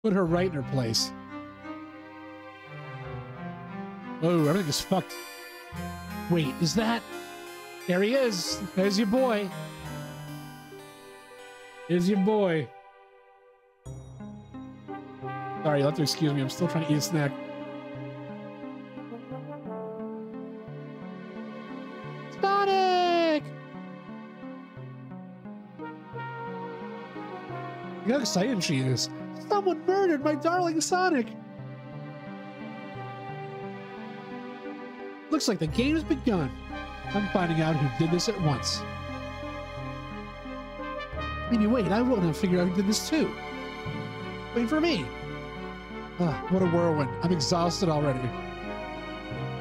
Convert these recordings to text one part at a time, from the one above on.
Put her right in her place. Oh, everything is fucked. Wait, is that... There he is. There's your boy. There's your boy. Sorry, you'll have to excuse me. I'm still trying to eat a snack. Sonic! Look how excited she is. Someone murdered my darling Sonic. Looks like the game has begun. I'm finding out who did this at once. Maybe wait, I want to figure out who did this too. Wait for me. What a whirlwind. I'm exhausted already.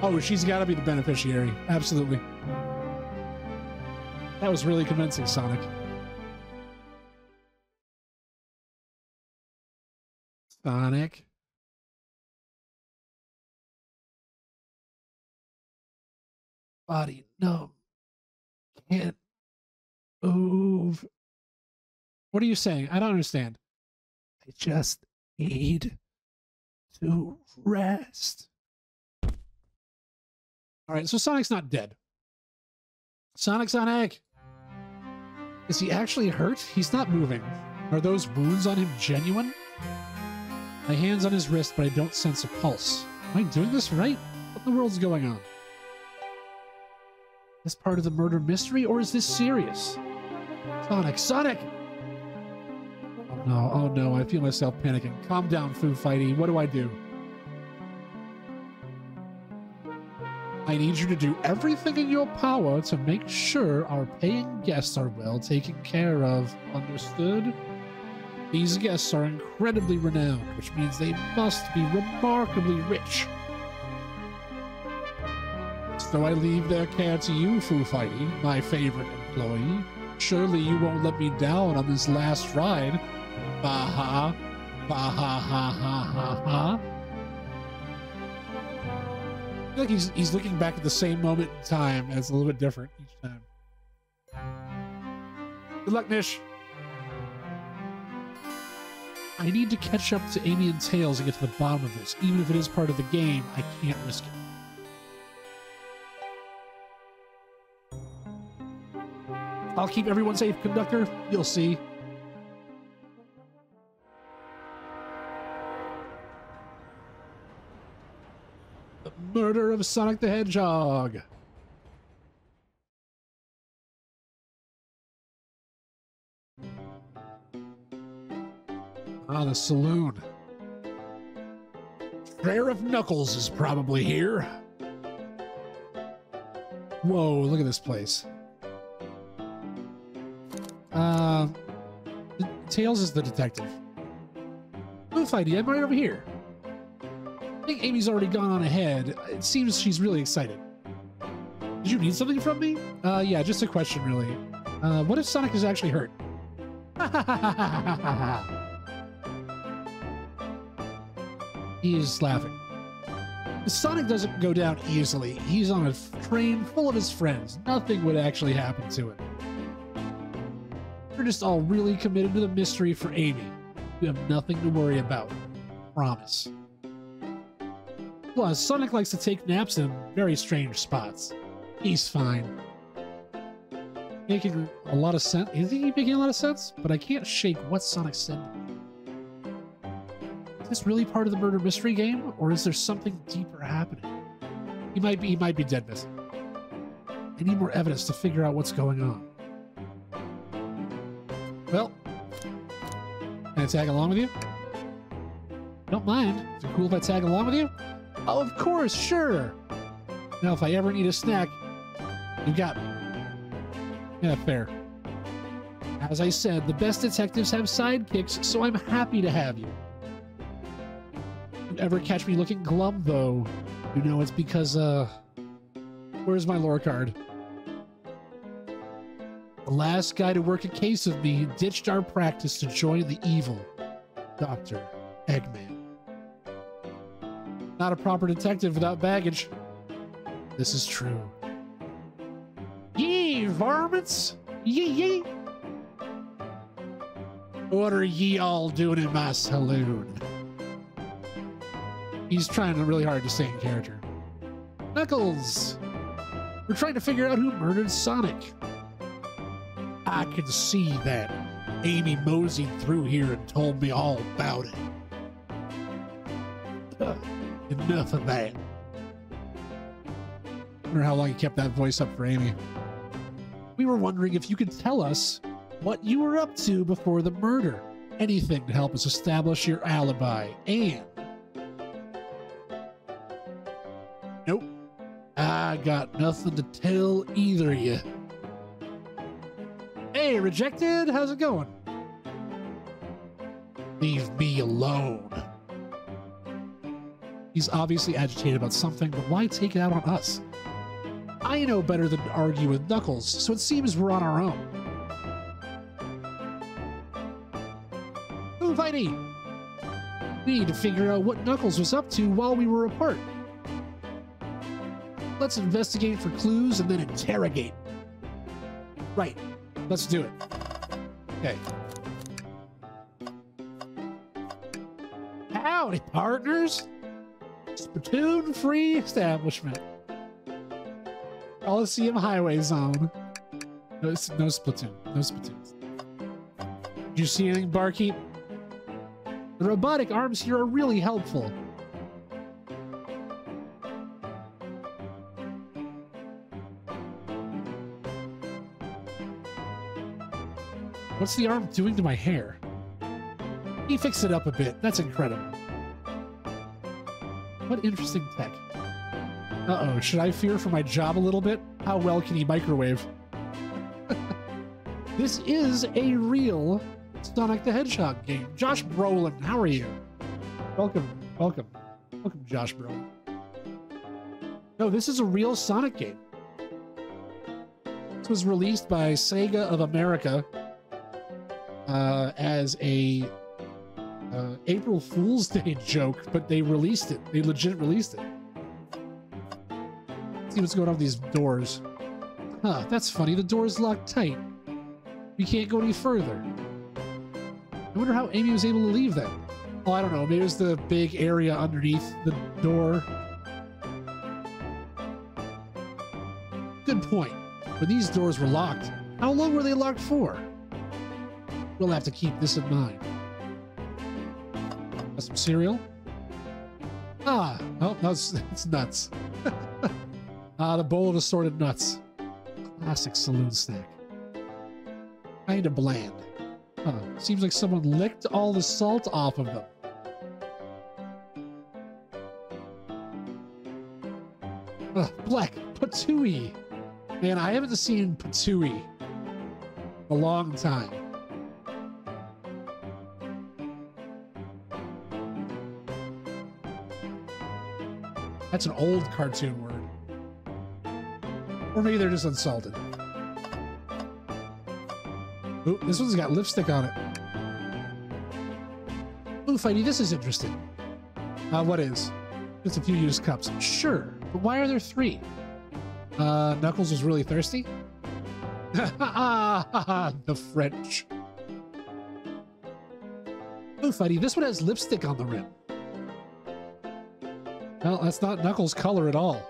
Oh, she's got to be the beneficiary. Absolutely. That was really convincing, Sonic. Sonic. Body numb. Can't move. What are you saying? I don't understand. I just need to rest. All right, so Sonic's not dead. Sonic! Is he actually hurt? He's not moving. Are those wounds on him genuine? My hand's on his wrist, but I don't sense a pulse. Am I doing this right? What in the world's going on? Is this part of the murder mystery, or is this serious? Sonic! Oh no, I feel myself panicking. Calm down, Foo Fighty. What do I do? I need you to do everything in your power to make sure our paying guests are well taken care of. Understood? These guests are incredibly renowned, which means they must be remarkably rich. So I leave their care to you, Foo Fighty, my favorite employee. Surely you won't let me down on this last ride. Baha. Baha. I feel like he's looking back at the same moment in time, and it's a little bit different each time. Good luck, Nish. I need to catch up to Amy and Tails and get to the bottom of this. Even if it is part of the game, I can't risk it. I'll keep everyone safe, conductor. You'll see. The murder of Sonic the Hedgehog. Ah, the saloon. Sheriff Knuckles is probably here. Whoa, look at this place. Tails is the detective. Foo Fighty, I'm right over here. I think Amy's already gone on ahead. It seems she's really excited. Did you need something from me? Yeah, just a question, really. What if Sonic is actually hurt? He is laughing. Sonic doesn't go down easily. He's on a train full of his friends. Nothing would actually happen to him. We're just all really committed to the mystery for Amy. We have nothing to worry about. Promise. Plus, Sonic likes to take naps in very strange spots. He's fine. Making a lot of sense. Is he making a lot of sense? But I can't shake what Sonic said. Is this really part of the murder mystery game, or is there something deeper happening? He might be dead missing. I need more evidence to figure out what's going on. Well, can I tag along with you? Don't mind. Is it cool if I tag along with you? Oh, of course, sure. Now, if I ever need a snack, you got me. Yeah, fair. As I said, the best detectives have sidekicks, so I'm happy to have you. If you ever catch me looking glum, though, you know it's because, where's my lore card? The last guy to work a case of me ditched our practice to join the evil Dr. Eggman. Not a proper detective without baggage. This is true. Ye varmints! Ye! What are ye all doing in my saloon? He's trying really hard to stay in character. Knuckles! We're trying to figure out who murdered Sonic. I can see that Amy moseyed through here and told me all about it. Enough of that. I wonder how long you kept that voice up for Amy. We were wondering if you could tell us what you were up to before the murder. Anything to help us establish your alibi. And... nope. I got nothing to tell either of you. Hey, Rejected, how's it going? Leave me alone. He's obviously agitated about something, but why take it out on us? I know better than to argue with Knuckles, so it seems we're on our own. Ooh, Fighty! We need to figure out what Knuckles was up to while we were apart. Let's investigate for clues and then interrogate. Right. Let's do it. Okay. Howdy, partners. Splatoon-free establishment. Coliseum Highway Zone. No Splatoon. No Splatoons. Did you see anything, Barkeep? The robotic arms here are really helpful. What's the arm doing to my hair? He fixed it up a bit. That's incredible. What interesting tech. Uh-oh, should I fear for my job a little bit? How well can he microwave? This is a real Sonic the Hedgehog game. Josh Brolin, how are you? Welcome, welcome. Welcome, Josh Brolin. No, this is a real Sonic game. This was released by Sega of America as a April Fool's Day joke, but they released it. They legit released it. Let's see what's going on with these doors. Huh, that's funny. The door's locked tight. We can't go any further. I wonder how Amy was able to leave that. Oh, I don't know. Maybe it was the big area underneath the door. Good point. When these doors were locked, how long were they locked for? We'll have to keep this in mind. Got some cereal? Ah, oh, that's nuts. The bowl of assorted nuts. Classic saloon snack. Kinda bland. Huh, seems like someone licked all the salt off of them. Black Patooey. Man, I haven't seen Patooey in a long time. That's an old cartoon word. Or maybe they're just insulted. Ooh, this one's got lipstick on it. Ooh, Fighty, this is interesting. What is? Just a few used cups. Sure, but why are there 3? Knuckles was really thirsty? The French. Ooh, Fighty, this one has lipstick on the rim. Well, that's not Knuckles' color at all.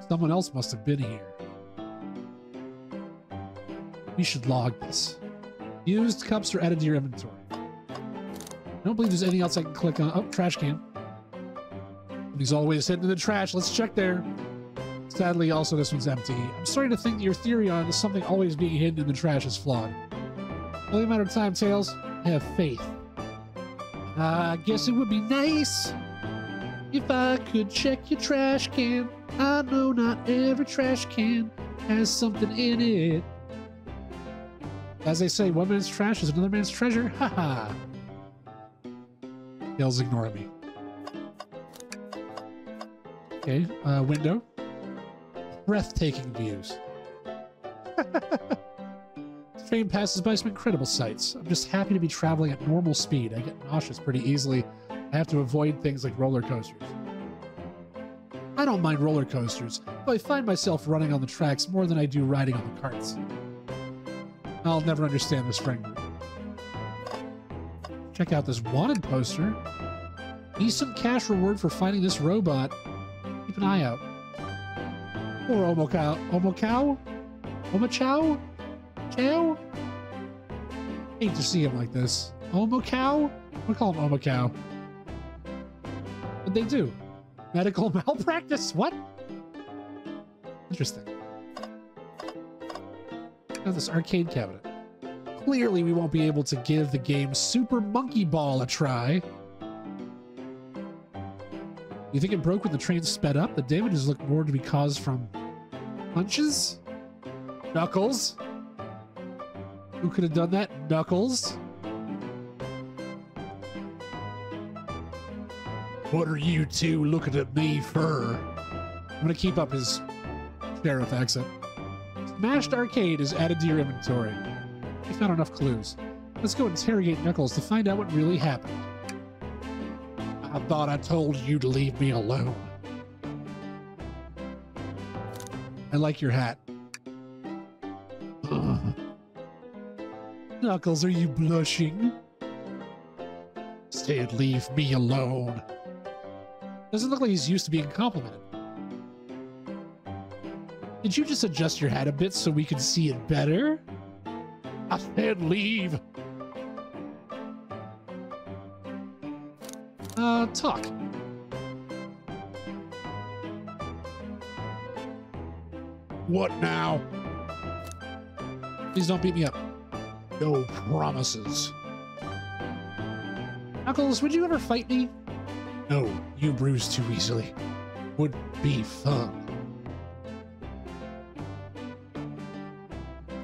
Someone else must have been here. We should log this. Used cups are added to your inventory. I don't believe there's anything else I can click on. Oh, trash can. He's always hidden in the trash. Let's check there. Sadly, also this one's empty. I'm starting to think that your theory on something always being hidden in the trash is flawed. Only a matter of time, Tails. I have faith. I guess it would be nice if I could check your trash can. I know not every trash can has something in it. As they say, one man's trash is another man's treasure. Haha. Tails ignoring me. Okay, window. Breathtaking views. This train passes by some incredible sights. I'm just happy to be traveling at normal speed. I get nauseous pretty easily. I have to avoid things like roller coasters. I don't mind roller coasters, but I find myself running on the tracks more than I do riding on the carts. I'll never understand this friend group. Check out this wanted poster. Decent cash reward for finding this robot. Keep an eye out. Or Omocow. Omocow? Omochow? Chow? Hate to see him like this. Omocow? We call him Omocow. What they do? Medical malpractice? What? Interesting. Now this arcade cabinet. Clearly we won't be able to give the game Super Monkey Ball a try. You think it broke when the train sped up? The damages look more to be caused from punches? Knuckles? Who could have done that? Knuckles? What are you two looking at me for? I'm gonna keep up his sheriff accent. Smashed Arcade is added to your inventory. You found enough clues. Let's go interrogate Knuckles to find out what really happened. I thought I told you to leave me alone. I like your hat. Knuckles, are you blushing? Said leave me alone. Doesn't look like he's used to being complimented. Did you just adjust your hat a bit so we could see it better? I said leave. Talk. What now? Please don't beat me up. No promises. Knuckles, would you ever fight me? No, you bruise too easily. Would be fun.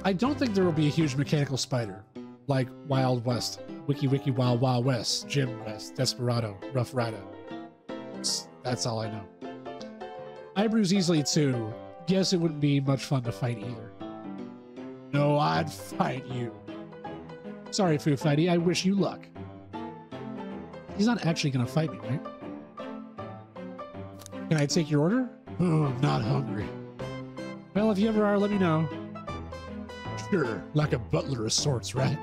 I don't think there will be a huge mechanical spider, like Wild West, Wiki Wiki Wild Wild West, Jim West, Desperado, Rough Rider. That's all I know. I bruise easily too. Guess it wouldn't be much fun to fight either. No, I'd fight you. Sorry, Foo Fighty, I wish you luck. He's not actually gonna fight me, right? Can I take your order? Oh, I'm not hungry. Well, if you ever are, let me know. Sure, like a butler of sorts, right?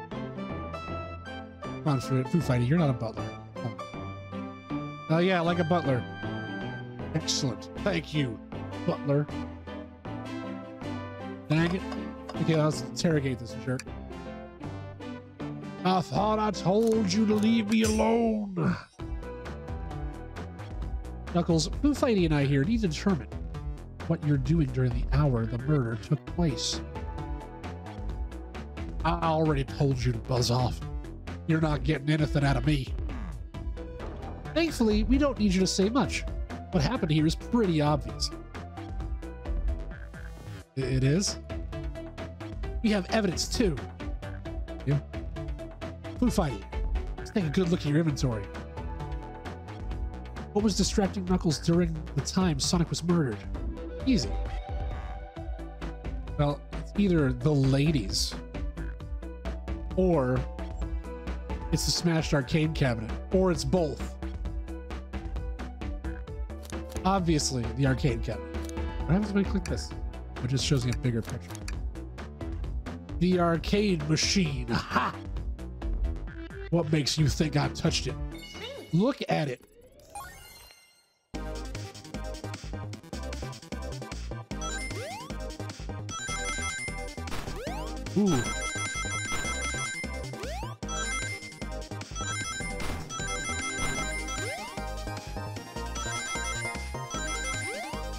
Come on, Foo Fighty, you're not a butler. Oh, yeah, like a butler. Excellent. Thank you, butler. Dang it. Okay, let's interrogate this jerk. I thought I told you to leave me alone. Knuckles, Foo Fighty and I here need to determine what you're doing during the hour the murder took place. I already told you to buzz off. You're not getting anything out of me. Thankfully, we don't need you to say much. What happened here is pretty obvious. It is? We have evidence too. Yeah. Foo Fighty, let's take a good look at your inventory. What was distracting Knuckles during the time Sonic was murdered? Easy. Well, it's either the ladies, or it's the smashed arcade cabinet, or it's both. Obviously, the arcade cabinet. What happens when I click this? It just shows me a bigger picture. The arcade machine. Ha! What makes you think I touched it? Look at it. Ooh.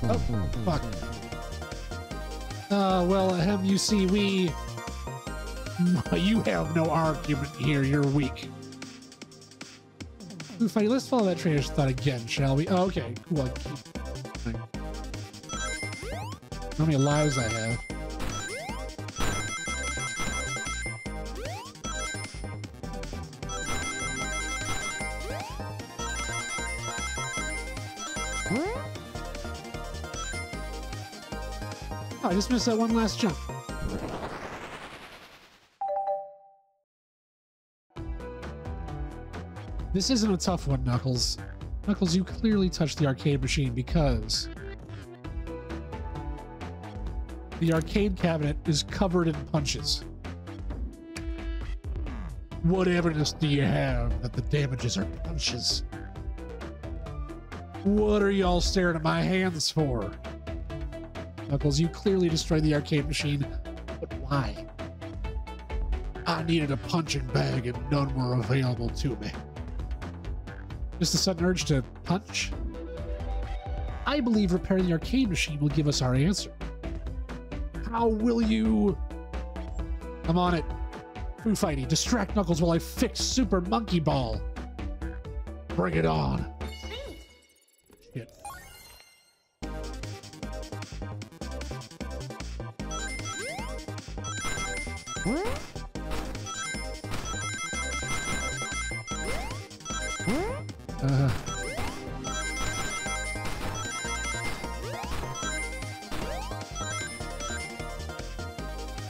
Oh, fuck. Well, you see, you have no argument here, you're weak. Foo Fighty, let's follow that train of thought again, shall we? Oh, okay, cool. How many lives I have? Oh, I just missed that one last jump. This isn't a tough one, Knuckles. Knuckles, you clearly touched the arcade machine because the arcade cabinet is covered in punches. What evidence do you have that the damages are punches? What are y'all staring at my hands for? Knuckles, you clearly destroyed the arcade machine, but why? I needed a punching bag and none were available to me. Just a sudden urge to punch? I believe repairing the arcade machine will give us our answer. How will you... I'm on it. Foo Fighty, distract Knuckles while I fix Super Monkey Ball. Bring it on. Shit.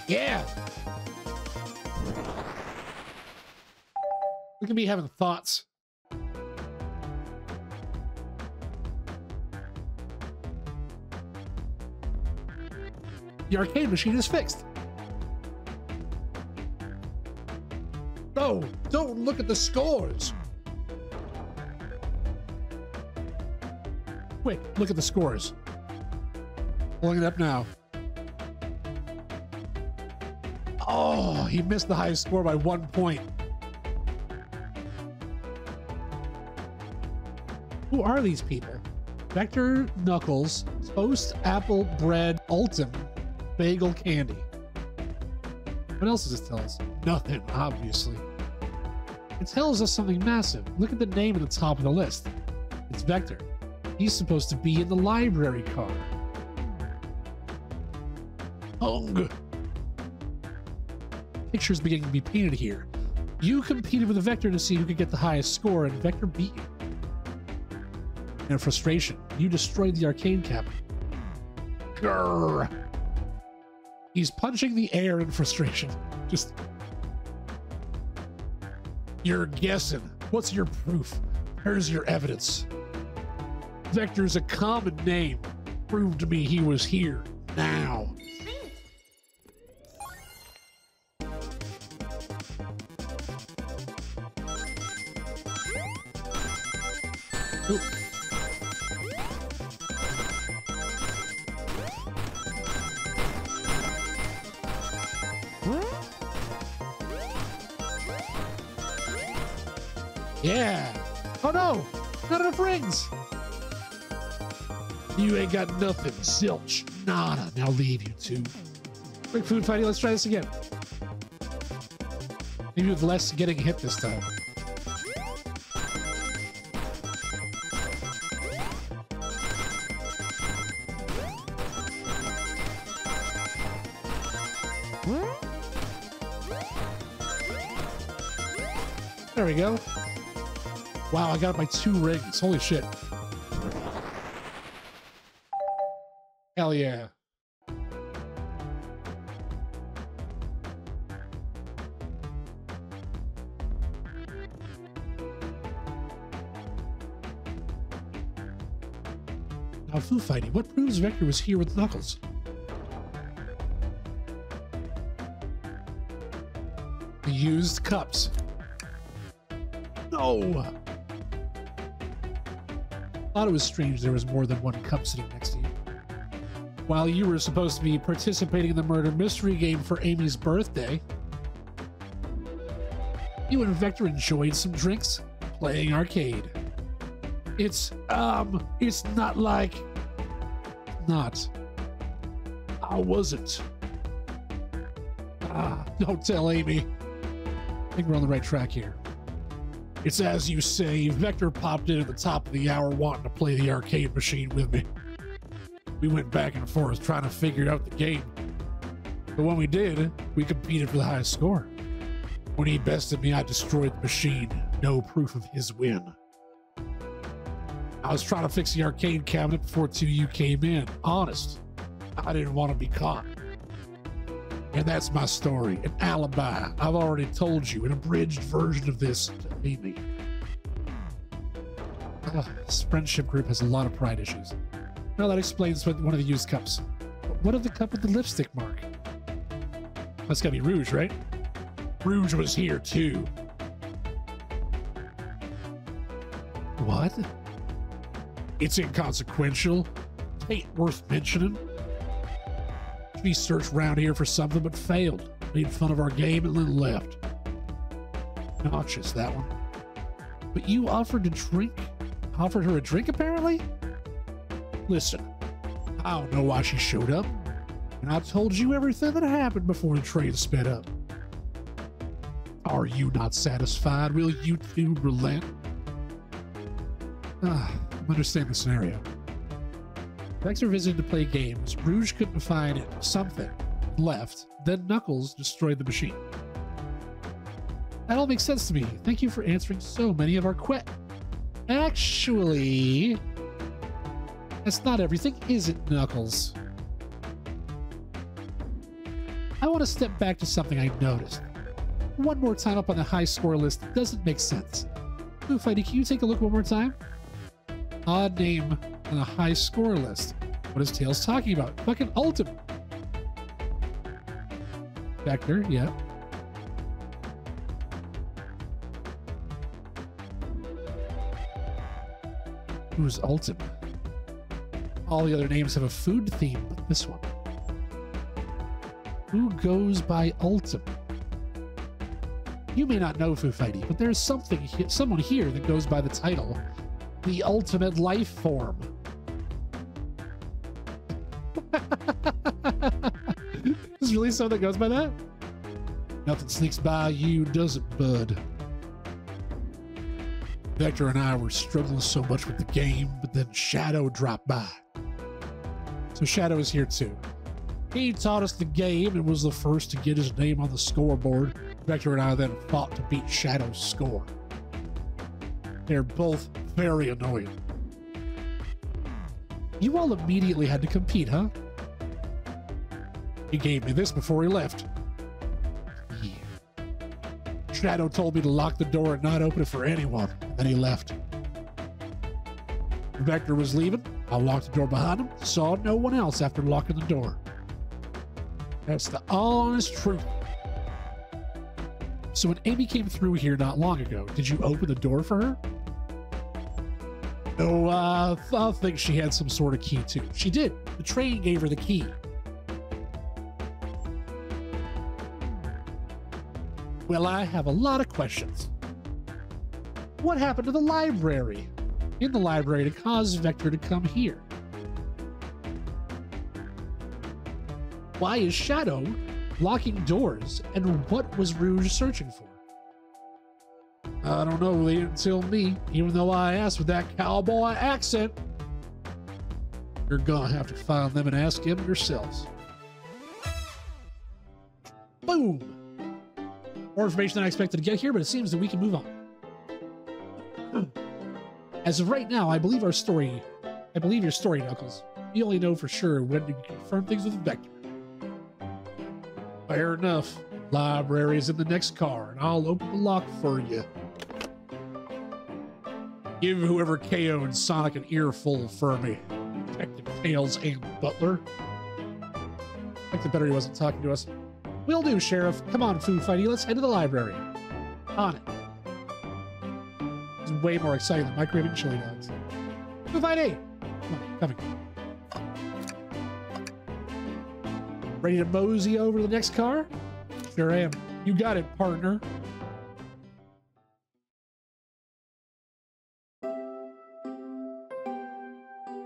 Yeah. Look at me having thoughts. The arcade machine is fixed. No, don't look at the scores. Quick, look at the scores. Pulling it up now. Oh, he missed the highest score by 1 point. Who are these people? Vector, Knuckles, Toast, Apple, Bread, Ultim, Bagel, Candy. What else does this tell us? Nothing, obviously. It tells us something massive. Look at the name at the top of the list. It's Vector. He's supposed to be in the library car. Hung. Pictures beginning to be painted here. You competed with Vector to see who could get the highest score, and Vector beat you. In frustration, you destroyed the arcade cabinet. Grrr. He's punching the air in frustration. Just... You're guessing. What's your proof? Here's your evidence. Vector's a common name. Prove to me he was here. Now. Ooh. Yeah. Oh no, not enough rings. You ain't got nothing, zilch, nada. Now leave you two. Quick, Food Fighty, let's try this again. Maybe with less getting hit this time. There we go. Wow, I got it by 2 rings. Holy shit. Hell yeah. Now, Foo Fighty, what proves Vector was here with Knuckles? The used cups. No! Thought it was strange there was more than one cup sitting next to you. While you were supposed to be participating in the murder mystery game for Amy's birthday, you and Vector enjoyed some drinks, playing arcade. It's not like... Not. How was it? Ah, don't tell Amy. I think we're on the right track here. It's as you say, Vector popped in at the top of the hour wanting to play the arcade machine with me. We went back and forth trying to figure out the game. But when we did, we competed for the highest score. When he bested me, I destroyed the machine. No proof of his win. I was trying to fix the arcade cabinet before 2U came in. Honest. I didn't want to be caught. And that's my story, an alibi. I've already told you, an abridged version of this to Amy. This friendship group has a lot of pride issues. Well, that explains what one of the used cups. But what of the cup with the lipstick mark? That's gotta be Rouge, right? Rouge was here too. What? It's inconsequential. Ain't worth mentioning. She searched around here for something but failed. Made fun of our game and then left. Not just that one. But you offered her a drink apparently? Listen, I don't know why she showed up. And I told you everything that happened before the train sped up. Are you not satisfied? Will you two relent? I understand the scenario. Vector visited to play games. Rouge couldn't find something. Left. Then Knuckles destroyed the machine. That all makes sense to me. Thank you for answering so many of our questions. Actually, that's not everything, is it, Knuckles? I want to step back to something I noticed. One more time up on the high score list doesn't make sense. Foo Fighty, can you take a look one more time? Odd name on the high score list. What is Tails talking about? Fucking Ultimate. Vector, yeah. Who's Ultimate? All the other names have a food theme, but this one. Who goes by Ultimate? You may not know Foo Fighty, but there's someone here that goes by the title, the Ultimate Life Form. Is really someone that goes by that? Nothing sneaks by you, does it, bud? Vector and I were struggling so much with the game, but then Shadow dropped by. So Shadow is here too. He taught us the game and was the first to get his name on the scoreboard. Vector and I then fought to beat Shadow's score. They're both very annoying. You all immediately had to compete, huh? He gave me this before he left. Yeah. Shadow told me to lock the door and not open it for anyone, and then he left. Vector was leaving. I locked the door behind him, saw no one else after locking the door. That's the honest truth. So when Amy came through here not long ago, did you open the door for her? No, I think she had some sort of key too. She did. The train gave her the key. Well, I have a lot of questions. What happened to the library? In the library to cause Vector to come here? Why is Shadow locking doors, and what was Rouge searching for? I don't know, they didn't tell me, even though I asked with that cowboy accent. You're gonna have to find them and ask him yourselves. Boom! More information than I expected to get here, but it seems that we can move on. As of right now, I believe your story, Knuckles. We only know for sure when to confirm things with Vector. Fair enough. Library's in the next car, and I'll open the lock for you. Give whoever KO'd Sonic an earful for me. Detective Tails and Butler. I think the better he wasn't talking to us. Will do, Sheriff. Come on, Foo Fighty. Let's head to the library. On it. It's way more exciting than microwaving chili dogs. Foo Fighty! Come on, coming. Ready to mosey over to the next car? Sure am. You got it, partner.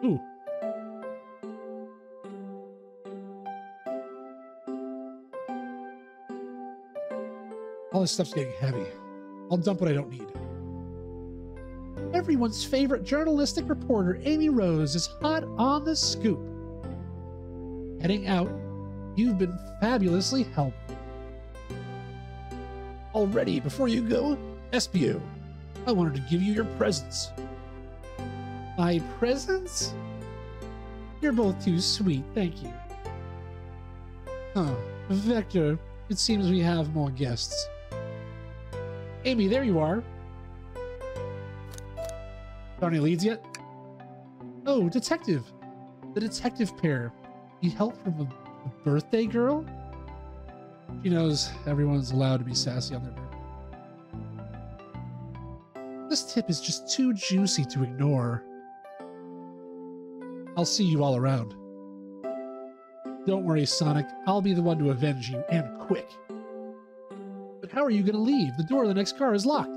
Ooh. All this stuff's getting heavy. I'll dump what I don't need. Everyone's favorite journalistic reporter, Amy Rose, is hot on the scoop. Heading out, you've been fabulously helpful. Already, before you go, Espio, I wanted to give you your presents. My presents? You're both too sweet, thank you. Huh, Vector, it seems we have more guests. Amy, there you are. Got any leads yet? Oh, detective. The detective pair. Need help from a birthday girl? She knows everyone's allowed to be sassy on their birthday. This tip is just too juicy to ignore. I'll see you all around. Don't worry, Sonic. I'll be the one to avenge you, and quick. But how are you going to leave? The door of the next car is locked.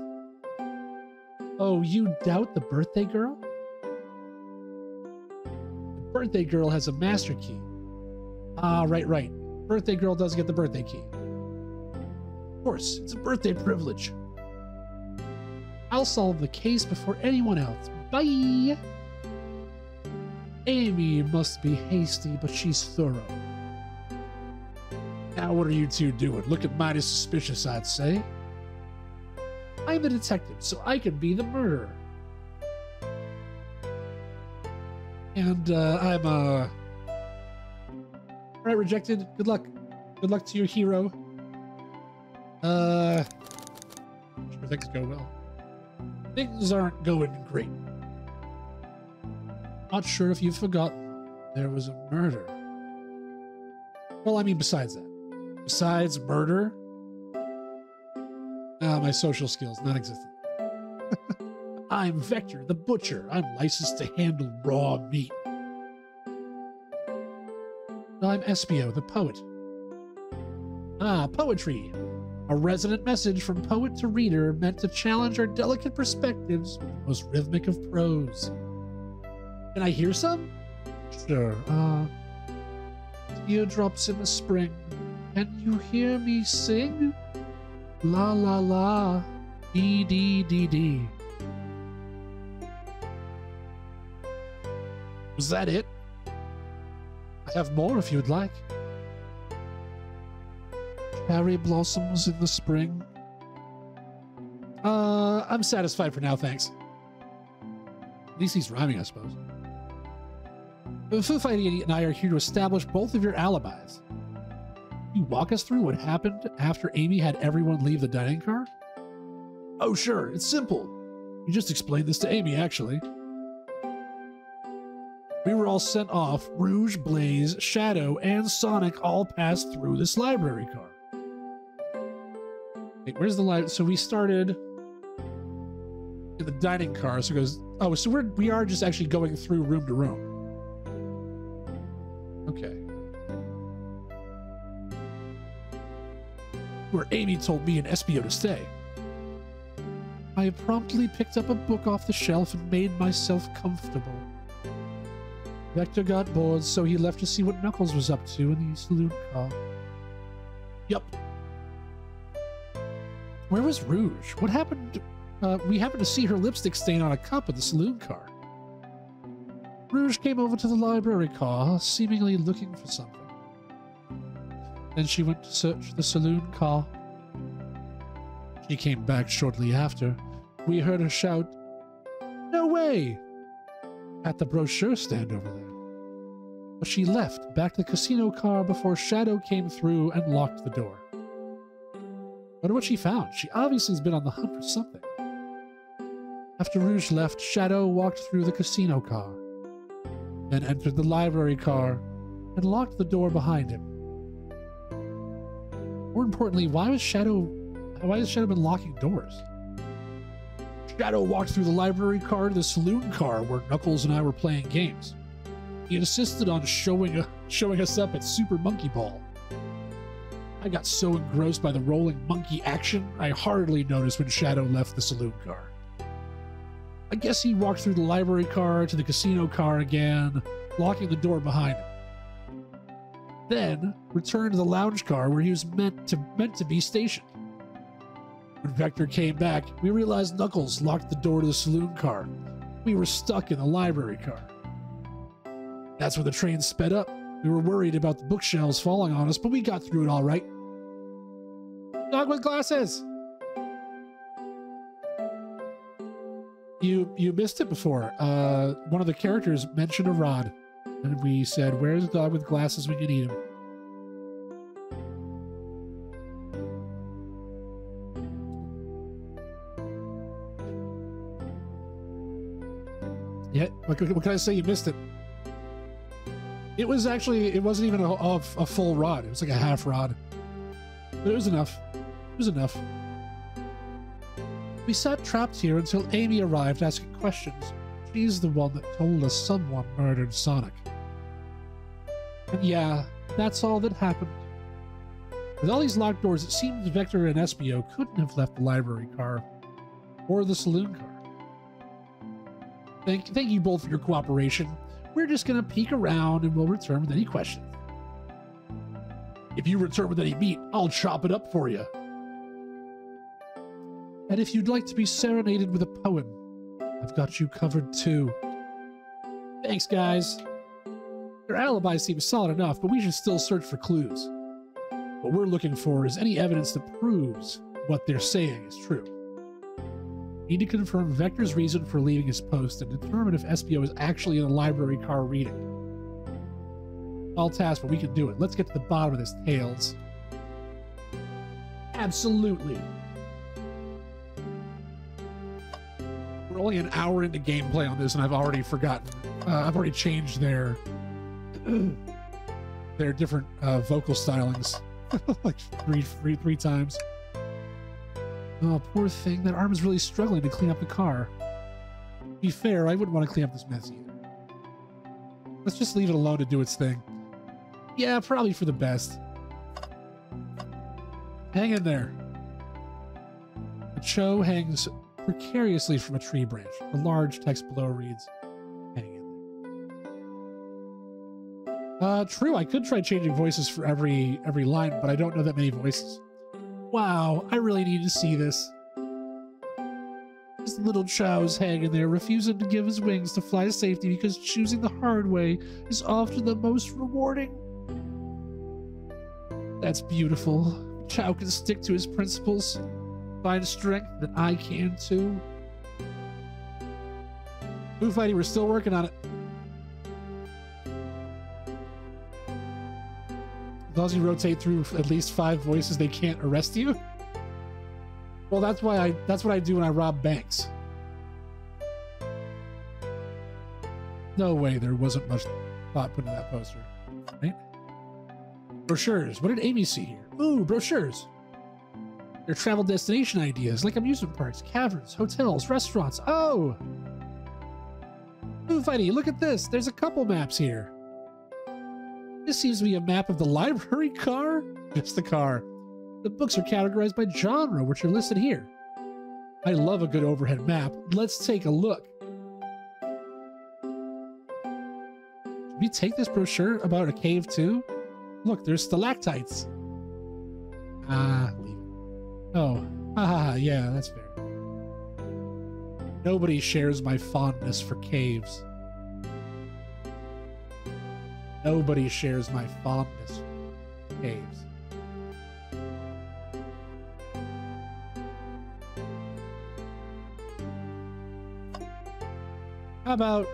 Oh, you doubt the birthday girl? The birthday girl has a master key. Ah, right. Birthday girl does get the birthday key. Of course, it's a birthday privilege. I'll solve the case before anyone else. Bye! Amy must be hasty, but she's thorough. Now what are you two doing? Looking mighty suspicious, I'd say. I'm the detective, so I can be the murderer. And, I'm, Alright, Rejected. Good luck. Good luck to your hero. Sure things go well. Things aren't going great. Not sure if you've forgotten there was a murder. Well, I mean, besides that. Besides murder? My social skills, non-existent. I'm Vector, the butcher. I'm licensed to handle raw meat. I'm Espio, the poet. Ah, poetry. A resonant message from poet to reader meant to challenge our delicate perspectives with the most rhythmic of prose. Can I hear some? Sure. Teardrops in the spring. Can you hear me sing? La la la. Dee dee dee dee. Was that it? I have more if you'd like. Cherry blossoms in the spring. I'm satisfied for now, thanks. At least he's rhyming, I suppose. The Foo Fighting Idiot and I are here to establish both of your alibis. Can you walk us through what happened after Amy had everyone leave the dining car? Oh, sure, it's simple. You just explained this to Amy, actually. We were all sent off. Rouge, Blaze, Shadow, and Sonic all passed through this library car. Wait, where's the library? So we started in the dining car. So it goes. Oh, so we are just actually going through room to room. Okay. Where Amy told me and Espio to stay. I promptly picked up a book off the shelf and made myself comfortable. Vector got bored, so he left to see what Knuckles was up to in the saloon car. Yup. Where was Rouge? What happened? We happened to see her lipstick stain on a cup in the saloon car. Rouge came over to the library car, seemingly looking for something. Then she went to search the saloon car. She came back shortly after. We heard her shout, "No way!" at the brochure stand over there. But she left back to the casino car before Shadow came through and locked the door. Wonder what she found. She obviously has been on the hunt for something. After Rouge left, Shadow walked through the casino car, then entered the library car and locked the door behind him. More importantly, why has Shadow been locking doors? Shadow walked through the library car to the saloon car where Knuckles and I were playing games. He insisted on showing us up at Super Monkey Ball. I got so engrossed by the rolling monkey action, I hardly noticed when Shadow left the saloon car. I guess he walked through the library car to the casino car again, locking the door behind him. Then returned to the lounge car where he was meant to be stationed. When Vector came back, we realized Knuckles locked the door to the saloon car. We were stuck in the library car. That's when the train sped up. We were worried about the bookshelves falling on us, but we got through it all right. Dog with glasses! You missed it before. One of the characters mentioned a rod, and we said, "Where's the dog with glasses when you need him?" Yeah, what can I say? You missed it. It wasn't even a full rod. It was like a half rod. But it was enough. It was enough. We sat trapped here until Amy arrived asking questions. She's the one that told us someone murdered Sonic. And yeah, that's all that happened. With all these locked doors, it seems Vector and Espio couldn't have left the library car or the saloon car. Thank you both for your cooperation. We're just gonna peek around and we'll return with any questions. If you return with any meat, I'll chop it up for you. And if you'd like to be serenaded with a poem, I've got you covered too. Thanks, guys. Their alibi seems solid enough, but we should still search for clues. What we're looking for is any evidence that proves what they're saying is true. Need to confirm Vector's reason for leaving his post and determine if Espio is actually in the library car reading. All task, but we can do it. Let's get to the bottom of this, Tails. Absolutely. We're only an hour into gameplay on this, and I've already forgotten. I've already changed their different vocal stylings like three times. Oh, poor thing. That arm is really struggling to clean up the car. To be fair, I wouldn't want to clean up this mess either. Let's just leave it alone to do its thing. Yeah, probably for the best. Hang in there. The Cho hangs precariously from a tree branch. The large text below reads, hang in there. True, I could try changing voices for every line, but I don't know that many voices. Wow, I really need to see this. This little Chow's hanging there, refusing to give his wings to fly to safety because choosing the hard way is often the most rewarding. That's beautiful. Chow can stick to his principles, find strength that I can too. Foo Fighty, we're still working on it. As long as you rotate through at least 5 voices, they can't arrest you. Well, that's what I do when I rob banks. No way there wasn't much thought put into that poster, right? Brochures. What did Amy see here? Ooh, brochures. They're travel destination ideas like amusement parks, caverns, hotels, restaurants. Oh! Foo Fighty, look at this. There's a couple maps here. This seems to be a map of the library car. Just the car. The books are categorized by genre, which are listed here. I love a good overhead map. Let's take a look. Should we take this brochure about a cave too? Look, there's stalactites. Leave it. Oh, yeah, that's fair. Nobody shares my fondness for caves. Nobody shares my fondness for caves. How about,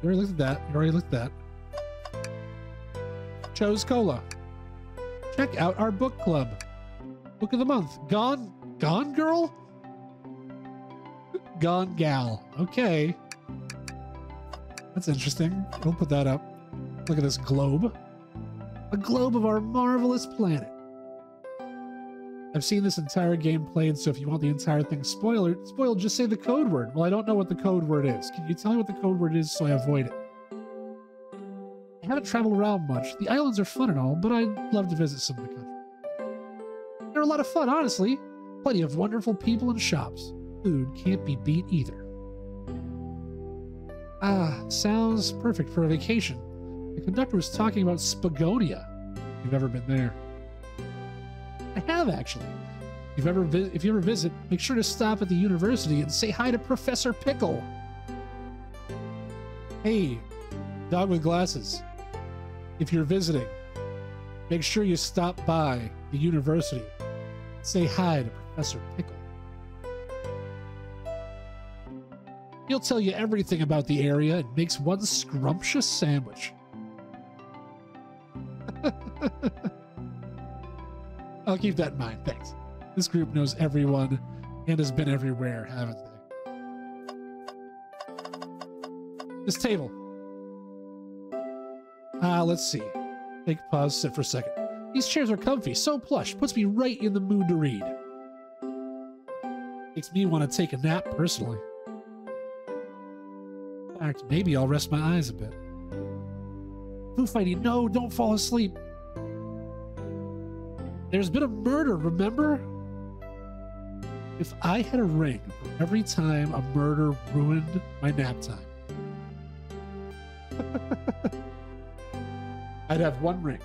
you already looked at that. Cho's Cola. Check out our book club. Book of the month. Gone Girl? Gone Gal. Okay. That's interesting. We'll put that up. Look at this globe. A globe of our marvelous planet. I've seen this entire game played, so if you want the entire thing spoiled, just say the code word. Well, I don't know what the code word is. Can you tell me what the code word is so I avoid it? I haven't traveled around much. The islands are fun and all, but I'd love to visit some of the country. They're a lot of fun, honestly. Plenty of wonderful people and shops. Food can't be beat either. Sounds perfect for a vacation. The conductor was talking about Spagonia. If you've ever been there. I have, actually. If you ever visit, make sure to stop at the university and say hi to Professor Pickle. Hey, dog with glasses. If you're visiting, make sure you stop by the university. Say hi to Professor Pickle. He'll tell you everything about the area and makes one scrumptious sandwich. I'll keep that in mind, thanks. This group knows everyone and has been everywhere, haven't they? This table. Let's see. Take a pause, sit for a second. These chairs are comfy, so plush, puts me right in the mood to read. Makes me want to take a nap, personally. In fact, maybe I'll rest my eyes a bit. Foo Fighty, no, don't fall asleep. There's been a murder, remember? If I had a ring for every time a murder ruined my nap time, I'd have one ring.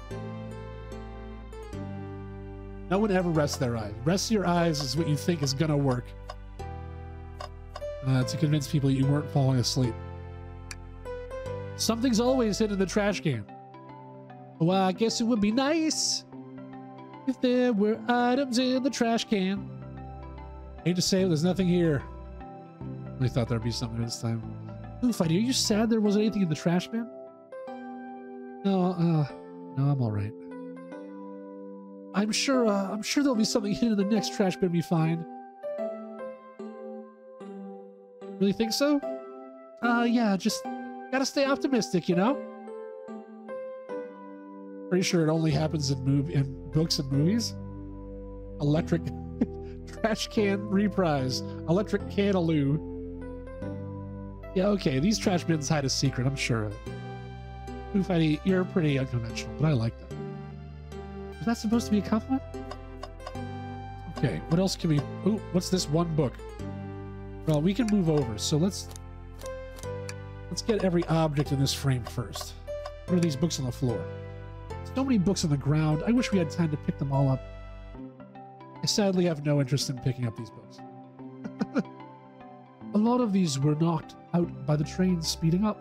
No one ever rests their eyes. Rest your eyes is what you think is gonna work. To convince people you weren't falling asleep. Something's always hidden in the trash can. Well, I guess it would be nice if there were items in the trash can. Hate to say it, there's nothing here. I thought there'd be something this time. Foo Fighty, are you sad there wasn't anything in the trash bin? No, I'm all right. I'm sure there'll be something hidden in the next trash bin we find. Really think so? Yeah, just gotta stay optimistic, you know? Pretty sure it only happens in books and movies. Electric trash can reprise. Electric canaloo. Yeah, okay, these trash bins hide a secret, I'm sure of it. Foo Fighty, you're pretty unconventional, but I like that. Was that supposed to be a compliment? Okay, what else can we... Ooh, what's this one book? Well, we can move over, so let's get every object in this frame first. What are these books on the floor? So many books on the ground. I wish we had time to pick them all up. I sadly have no interest in picking up these books. A lot of these were knocked out by the train speeding up.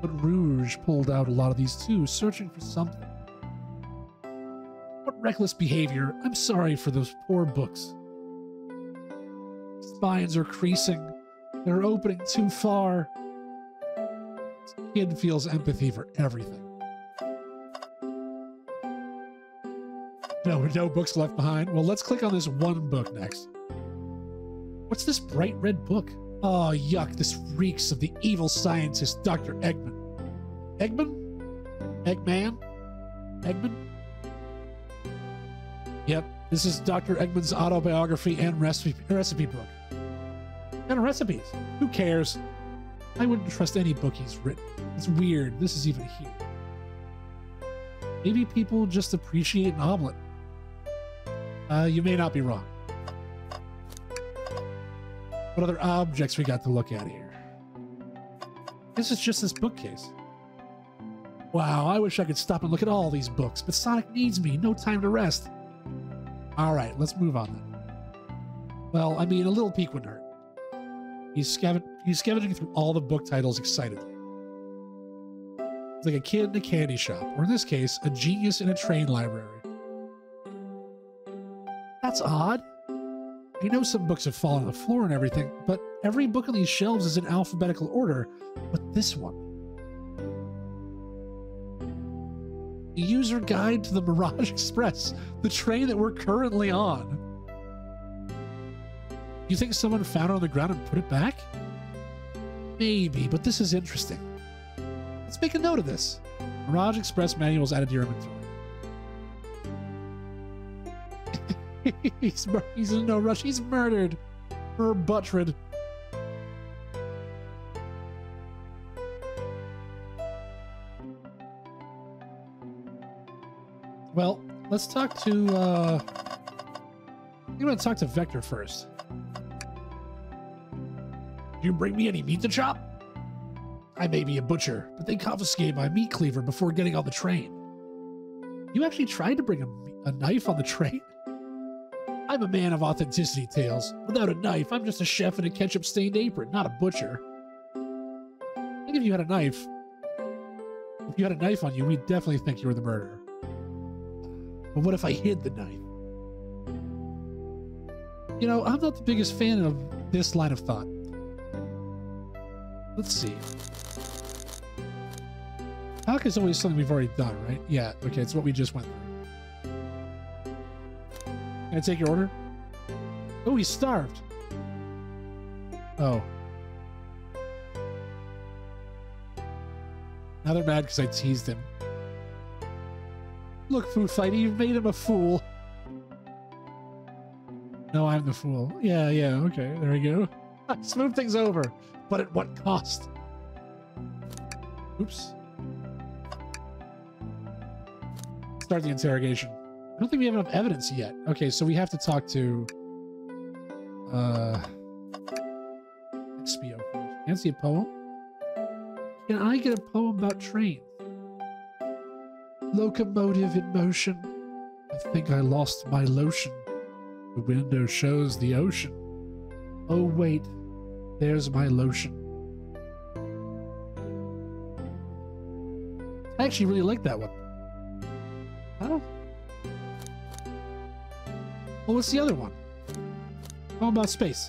But Rouge pulled out a lot of these too, searching for something. What reckless behavior. I'm sorry for those poor books. Spines are creasing. They're opening too far. This kid feels empathy for everything. No books left behind. Well, let's click on this one book next. What's this bright red book? Oh, yuck. This reeks of the evil scientist, Dr. Eggman. Eggman? Eggman? Eggman? Yep, this is Dr. Eggman's autobiography and recipe book. And recipes. Who cares? I wouldn't trust any book he's written. It's weird this is even here. Maybe people just appreciate an omelet. You may not be wrong. What other objects we got to look at here? This is just this bookcase. Wow, I wish I could stop and look at all these books, but Sonic needs me. No time to rest. All right, let's move on then. Well, I mean, a little peek wouldn't hurt. He's scavenging through all the book titles excitedly. It's like a kid in a candy shop, or in this case, a genius in a train library. That's odd. I know some books have fallen on the floor and everything, but every book on these shelves is in alphabetical order, but this one. The user guide to the Mirage Express, the train that we're currently on. You think someone found it on the ground and put it back? Maybe, but this is interesting. Let's make a note of this. Mirage Express manuals added to your inventory. He's in no rush. He's murdered. Or butchered. Well, let's talk to, I'm going to talk to Vector first. You bring me any meat to chop? I may be a butcher, but they confiscated my meat cleaver before getting on the train. You actually tried to bring a knife on the train? I'm a man of authenticity, Tails. Without a knife, I'm just a chef in a ketchup-stained apron, not a butcher. I think if you had a knife on you, we'd definitely think you were the murderer. But what if I hid the knife? You know, I'm not the biggest fan of this line of thought. Let's see. Talk is always something we've already done, right? Yeah, okay, it's what we just went through. Can I take your order? Oh, he's starved. Oh. Now they're mad because I teased him. Look, Foo Fighty, you've made him a fool. No, I'm the fool. Yeah, okay, there we go. Smooth things over. But at what cost? Oops. Start the interrogation. I don't think we have enough evidence yet. Okay, so we have to talk to XPO first. Fancy a poem? Can I get a poem about trains? Locomotive in motion. I think I lost my lotion. The window shows the ocean. Oh wait, there's my lotion. I actually really like that one. Oh. Well, what's the other one? How about space?